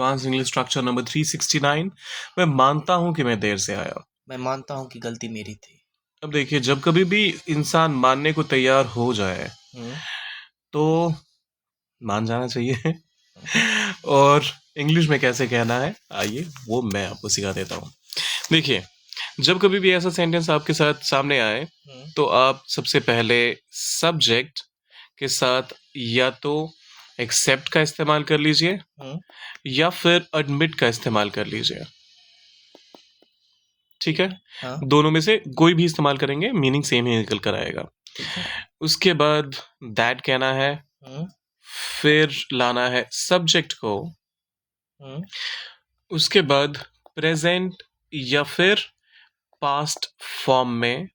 Advance English structure number 369। मैं मानता हूं कि मैं देर से आया। मैं मानता हूँ कि गलती मेरी थी। अब देखिए, जब कभी भी इंसान मानने को तैयार हो जाए हम्म तो मान जाना चाहिए। और इंग्लिश में कैसे कहना है, आइए वो मैं आपको सिखा देता हूँ। देखिए, जब कभी भी ऐसा सेंटेंस आपके साथ सामने आए हम्म तो आप सबसे पहले सब्जेक्ट के साथ या तो एक्सेप्ट का इस्तेमाल कर लीजिए हम्म या फिर एडमिट का इस्तेमाल कर लीजिए। ठीक है, हाँ, दोनों में से कोई भी इस्तेमाल करेंगे मीनिंग सेम ही निकल कर आएगा। ठीक है। उसके बाद दैट कहना है, हम्म फिर लाना है सब्जेक्ट को, हम्म उसके बाद प्रेजेंट या फिर पास्ट फॉर्म में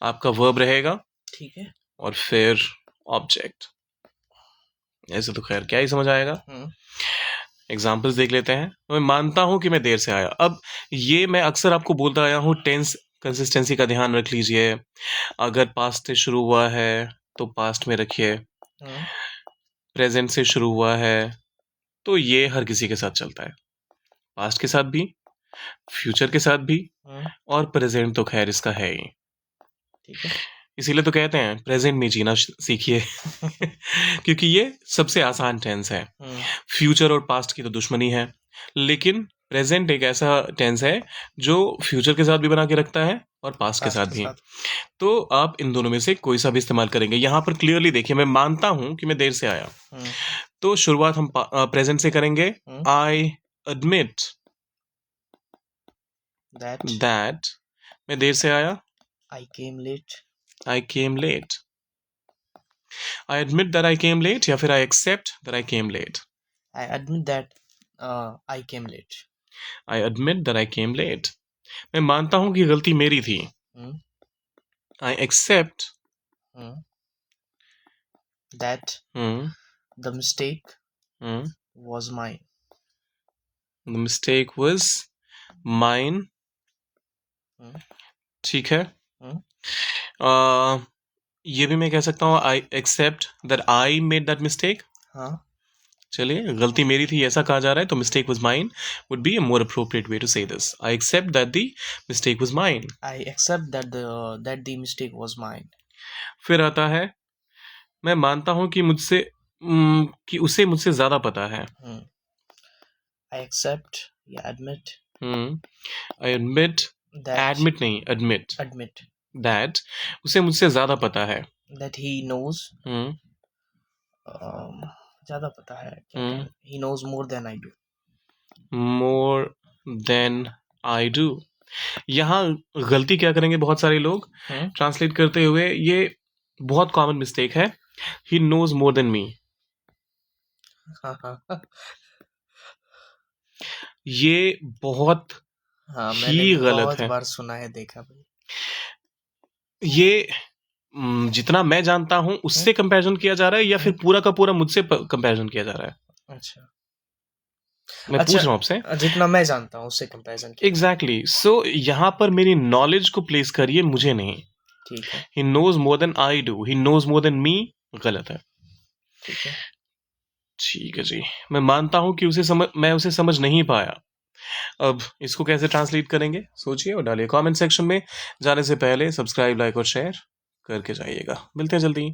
आपका वर्ब रहेगा ठीक है। और फिर ऑब्जेक्ट। ऐसे तो खैर क्या ही समझ आएगा। हम्म एग्जाम्पल्स देख लेते हैं। मैं मानता हूं कि मैं देर से आया। अब ये मैं अक्सर आपको बोलता आया हूं, टेंस कंसिस्टेंसी का ध्यान रख लीजिए। अगर पास्ट से शुरू हुआ है तो पास्ट में रखिए, हम्म प्रेजेंट से शुरू हुआ है तो ये हर किसी के साथ चलता है, पास्ट के साथ भी, फ्यूचर के साथ भी, हम्म और प्रेजेंट तो खैर इसका है ही। ठीक है। इसीलिए तो कहते हैं प्रेजेंट में जीना सीखिए। क्योंकि ये सबसे आसान टेंस है। हम्म फ्यूचर और पास्ट की तो दुश्मनी है, लेकिन प्रेजेंट एक ऐसा टेंस है जो फ्यूचर के साथ भी बना के रखता है और पास्ट के पास्ट साथ के भी। साथ। तो आप इन दोनों में से कोई सा भी इस्तेमाल करेंगे। यहाँ पर क्लियरली देखिए, मैं मानता हूं कि मैं देर से आया, हम्म तो शुरुआत हम प्रेजेंट से करेंगे। Hmm I admit that that, मैं देर से आया। I came late. I came late. I admit that I came late या फिर I accept that I came late. I admit that I came late. I admit that I came late. मैं मानता हूं कि गलती मेरी थी। Hmm I accept hmm that the the mistake was mine. Mistake was mine. Hmm ठीक है। हम्म ये भी मैं कह सकता हूँ, I accept that I made that mistake. हाँ, चलिए, गलती मेरी थी ऐसा कहा जा रहा है तो mistake was mine would be a more appropriate way to say this. I accept that the mistake was mine. I accept that the mistake was mine. फिर आता है, मैं मानता हूँ कि कि उसे मुझसे ज्यादा पता है। Hmm. I accept, या admit I admit, that admit नहीं एडमिट, admit दैट उसे मुझसे ज्यादा पता है। that he knows. हम्म ज़्यादा पता है क्या कहें? He knows more than I do. More than I do. यहाँ गलती क्या करेंगे बहुत सारे लोग हम्म ट्रांसलेट करते हुए, ये बहुत कॉमन मिस्टेक है, ही नोज मोर देन मी। हाँ हाँ ये बहुत हाँ, मैंने ही भी गलत बहुत है। बार सुना है, देखा भाई। ये जितना मैं जानता हूं उससे कंपैरिजन किया जा रहा है या फिर पूरा का पूरा मुझसे कंपैरिजन किया जा रहा है। अच्छा मैं पूछ रहा हूं आपसे। जितना मैं जानता हूँ उससे कंपैरिजन किया। एग्जैक्टली, सो यहाँ पर मेरी नॉलेज को प्लेस करिए, मुझे नहीं। ठीक है, he knows more than I do, he knows more than me, गलत है। ठीक है। ठीक है जी, मैं मानता हूं कि मैं उसे समझ नहीं पाया। अब इसको कैसे ट्रांसलेट करेंगे सोचिए और डालिए कमेंट सेक्शन में। जाने से पहले सब्सक्राइब, लाइक और शेयर करके जाइएगा। मिलते हैं जल्दी।